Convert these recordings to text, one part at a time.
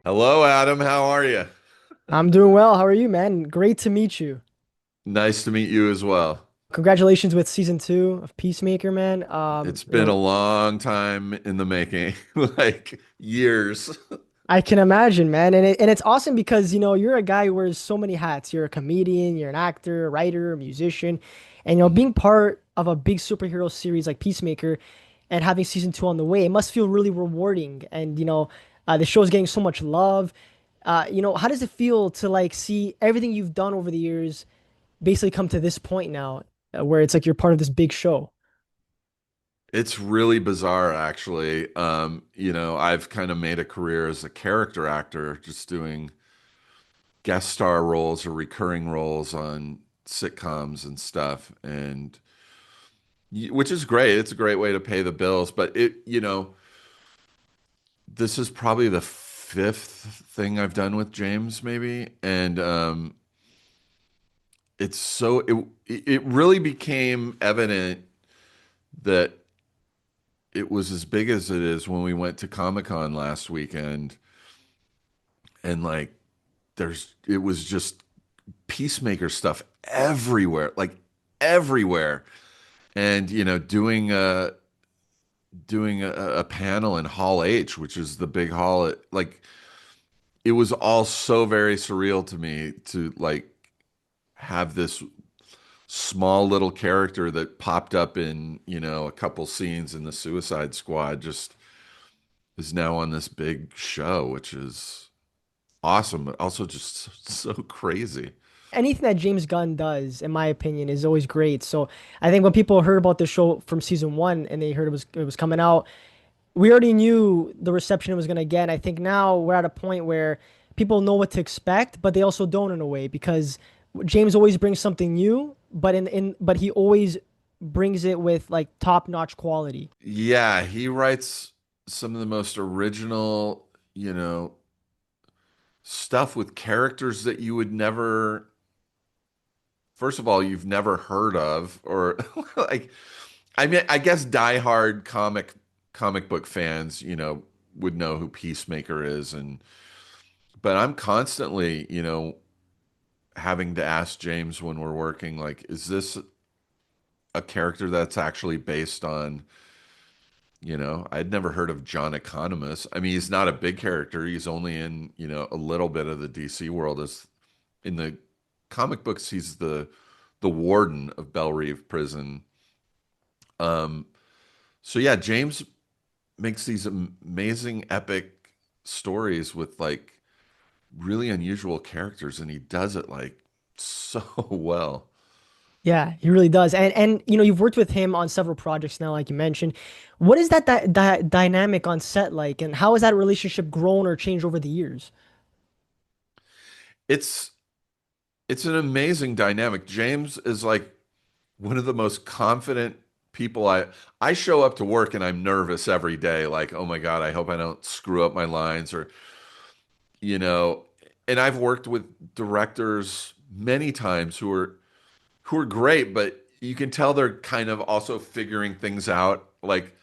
Hello, Adam. How are you? I'm doing well. How are you, man? Great to meet you. Nice to meet you as well. Congratulations with season two of Peacemaker, man. It's been a long time in the making, like years. I can imagine, man, and it's awesome because you're a guy who wears so many hats. You're a comedian, you're an actor, a writer, a musician, and Mhm. being part of a big superhero series like Peacemaker, and having season two on the way, it must feel really rewarding. And the show is getting so much love. How does it feel to like see everything you've done over the years basically come to this point now, where it's like you're part of this big show? It's really bizarre, actually. I've kind of made a career as a character actor, just doing guest star roles or recurring roles on sitcoms and stuff, and which is great. It's a great way to pay the bills, but this is probably the fifth thing I've done with James, maybe, and it really became evident that it was as big as it is when we went to Comic-Con last weekend, and like it was just Peacemaker stuff everywhere, like everywhere. And doing a panel in Hall H, which is the big hall like it was all so very surreal to me to like have this small little character that popped up in, a couple scenes in the Suicide Squad just is now on this big show, which is awesome, but also just so crazy. Anything that James Gunn does, in my opinion, is always great. So I think when people heard about the show from season one and they heard it was coming out, we already knew the reception it was gonna get. And I think now we're at a point where people know what to expect, but they also don't in a way because James always brings something new, but he always brings it with like top-notch quality. Yeah, he writes some of the most original, stuff with characters that you would never, first of all, you've never heard of, or like, I mean, I guess diehard comic book fans, would know who Peacemaker is, and but I'm constantly, having to ask James when we're working, like, is this a character that's actually based on, I'd never heard of John Economist. I mean, he's not a big character. He's only in, a little bit of the DC world. As in the comic books, he's the warden of Belle Reve Prison. Um, so yeah, James makes these amazing epic stories with like really unusual characters, and he does it like so well. Yeah, he really does. And you've worked with him on several projects now, like you mentioned. What is that dynamic on set like, and how has that relationship grown or changed over the years? It's it's an amazing dynamic. James is like one of the most confident people I show up to work and I'm nervous every day, like, oh my God, I hope I don't screw up my lines or, you know, and I've worked with directors many times who are great, but you can tell they're kind of also figuring things out. Like,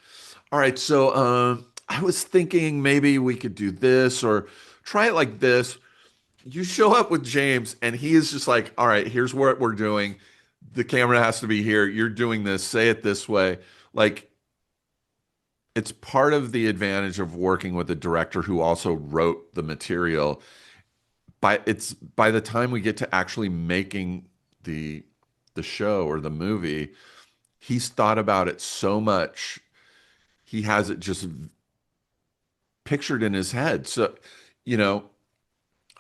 all right, so I was thinking maybe we could do this or try it like this. You show up with James, and he is just like, all right, here's what we're doing. The camera has to be here. You're doing this. Say it this way. Like, it's part of the advantage of working with a director who also wrote the material. By the time we get to actually making the the show or the movie, he's thought about it so much. He has it just pictured in his head. So, you know,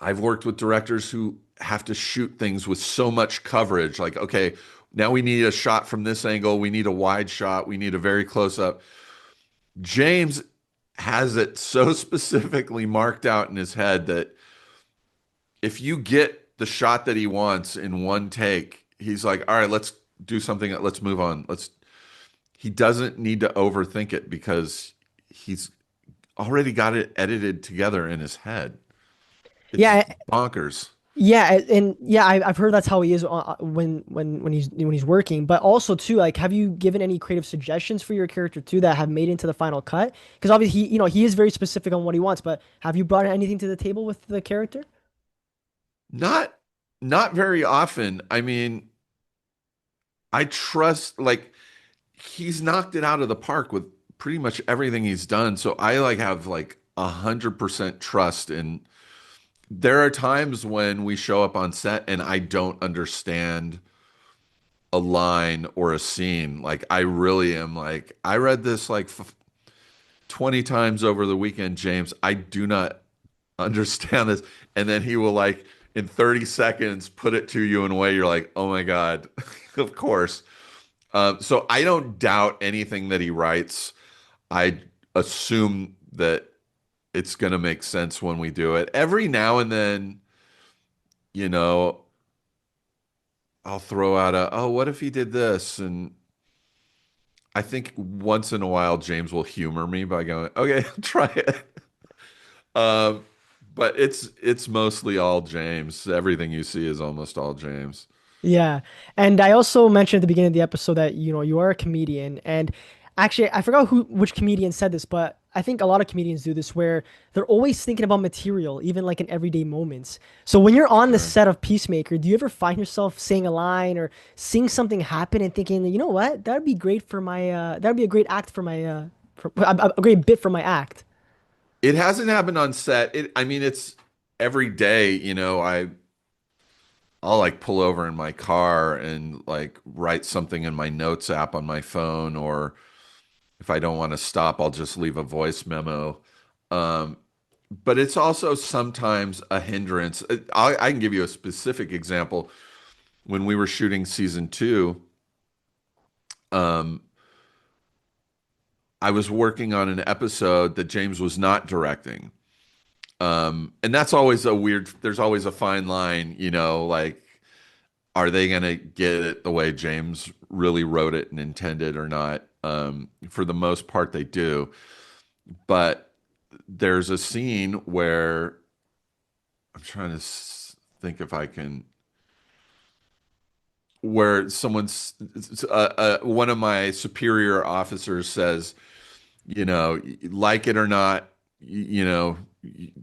I've worked with directors who have to shoot things with so much coverage. Like, okay, now we need a shot from this angle. We need a wide shot. We need a very close up. James has it so specifically marked out in his head that if you get the shot that he wants in one take, he's like, all right, let's do something. Let's move on. He doesn't need to overthink it because he's already got it edited together in his head. It's Yeah, bonkers. Yeah, and yeah, I've heard that's how he is when he's working. But also too, like, have you given any creative suggestions for your character too that have made it into the final cut? Because obviously, he is very specific on what he wants. But have you brought anything to the table with the character? Not not very often. I mean, I trust like he's knocked it out of the park with pretty much everything he's done. So I like have like 100% trust in. There are times when we show up on set and I don't understand a line or a scene. Like I really am like, I read this like 20 times over the weekend, James. I do not understand this. And then he will like in 30 seconds put it to you in a way you're like, oh my God, of course. So I don't doubt anything that he writes. I assume that it's going to make sense when we do it. Every now and then, you know, I'll throw out a, oh, what if he did this? And I think once in a while, James will humor me by going, okay, try it. Um, but it's mostly all James. Everything you see is almost all James. Yeah. And I also mentioned at the beginning of the episode that, you are a comedian. And actually, I forgot which comedian said this, but I think a lot of comedians do this where they're always thinking about material, even like in everyday moments. So when you're on the Sure. set of Peacemaker, do you ever find yourself saying a line or seeing something happen and thinking, you know what? That'd be great for that'd be a great act for a great bit for my act. It hasn't happened on set. I mean, it's every day, I'll like pull over in my car and like write something in my notes app on my phone, or if I don't want to stop, I'll just leave a voice memo. Um, but it's also sometimes a hindrance. I can give you a specific example. When we were shooting season two, um, I was working on an episode that James was not directing. And that's always a weird, there's always a fine line, like, are they going to get it the way James really wrote it and intended or not? For the most part, they do. But there's a scene where I'm trying to think if I can, where one of my superior officers says, like it or not,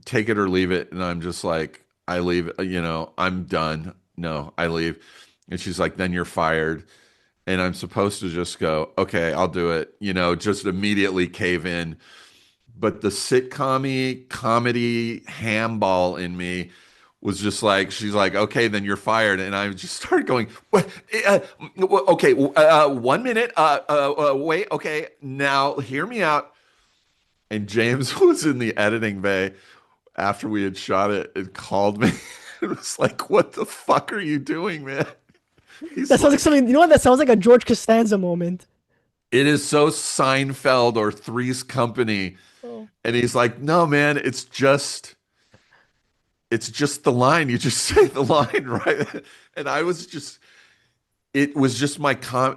take it or leave it. And I'm just like, I leave, I'm done. No, I leave. And she's like, then you're fired. And I'm supposed to just go, okay, I'll do it, just immediately cave in. But the sitcom comedy hamball in me was just like, she's like, okay, then you're fired. And I just started going, what? Okay, 1 minute. Wait, okay, now hear me out. And James was in the editing bay after we had shot it and called me. It was like, what the fuck are you doing, man? That He's sounds like like, something, you know what? That sounds like a George Costanza moment. it is so Seinfeld or Three's Company. Oh. And he's like, no, man, it's just the line. You just say the line, right? And I was just, it was just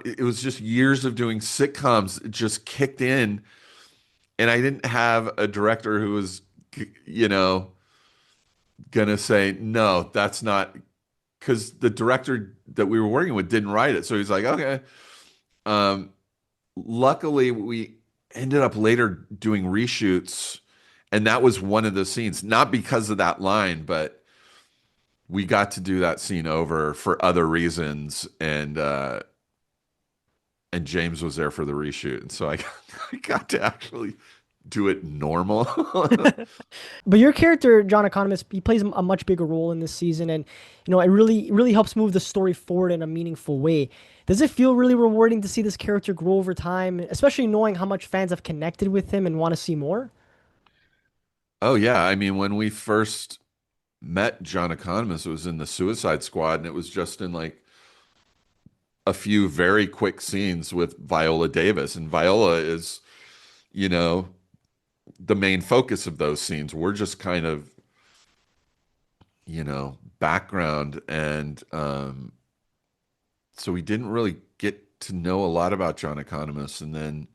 it was just years of doing sitcoms. It just kicked in. And I didn't have a director who was, you know, gonna say, no, that's not, because the director that we were working with didn't write it. So he's like, okay. Um, Luckily, we ended up later doing reshoots, and that was one of the scenes, not because of that line, but we got to do that scene over for other reasons, and James was there for the reshoot, and so I, I got to actually do it normal. But your character, John Economist, he plays a much bigger role in this season, and it really helps move the story forward in a meaningful way. Does it feel really rewarding to see this character grow over time, especially knowing how much fans have connected with him and want to see more? Oh yeah, I mean, when we first met John Economist, it was in the Suicide Squad, and it was just in like a few very quick scenes with Viola Davis, and Viola is, you know, the main focus of those scenes. We're just kind of, background, and so we didn't really get to know a lot about John Economist, and then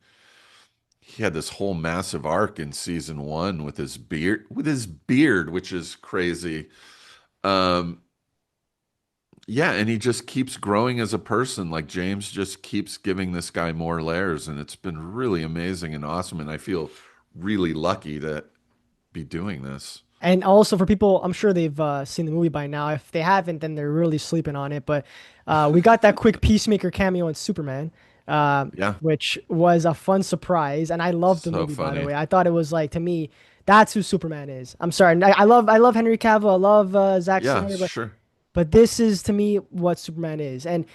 he had this whole massive arc in season one with his beard, which is crazy. Yeah, and he just keeps growing as a person. Like James just keeps giving this guy more layers, and it's been really amazing and awesome. And I feel really lucky to be doing this. And also for people, I'm sure they've seen the movie by now. If they haven't, then they're really sleeping on it. But we got that quick Peacemaker cameo in Superman, Yeah, which was a fun surprise. And I loved the so movie, by the funny. way. I thought it was like, to me, that's who Superman is. I'm sorry, I love Henry Cavill, I love Zack Yeah, Snyder, sure. but this is to me what Superman is. And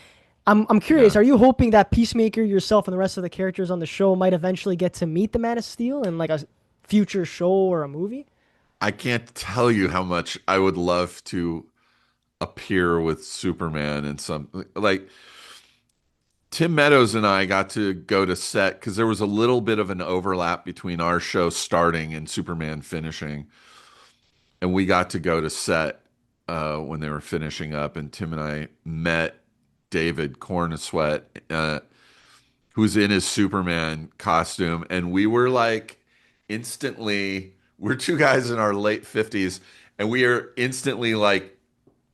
I'm curious, Yeah. are you hoping that Peacemaker, yourself, and the rest of the characters on the show might eventually get to meet the Man of Steel in like a future show or a movie? I can't tell you how much I would love to appear with Superman in some like Tim Meadows and I got to go to set because there was a little bit of an overlap between our show starting and Superman finishing. And we got to go to set when they were finishing up. And Tim and I met David Cornsweet, who's in his Superman costume. And we were like instantly, we're two guys in our late 50s, and we are instantly like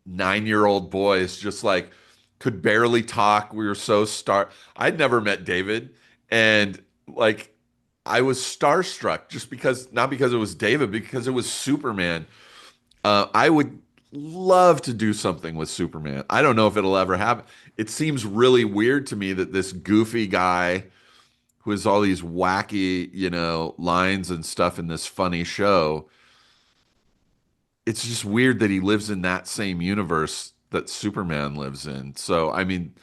9-year-old boys, just like could barely talk. We were so I'd never met David, and like I was starstruck just because, not because it was David, because it was Superman. I would love to do something with Superman. I don't know if it'll ever happen. It seems really weird to me that this goofy guy who has all these wacky, lines and stuff in this funny show, it's just weird that he lives in that same universe that Superman lives in. So, I mean,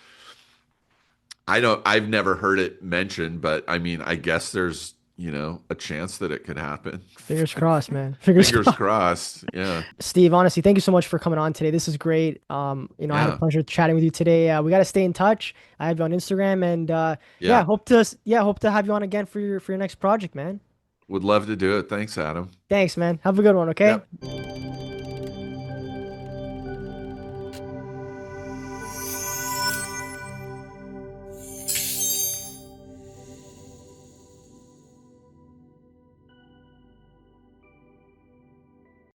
I've never heard it mentioned, but I mean, I guess there's, a chance that it could happen. Fingers crossed, man. Fingers Fingers crossed. crossed. Yeah. Steve, honestly, thank you so much for coming on today. This is great. I had a Yeah. pleasure chatting with you today. We got to stay in touch. I have you on Instagram, and Yeah. hope to have you on again for your next project, man. Would love to do it. Thanks, Adam. Thanks, man. Have a good one, okay? Yep.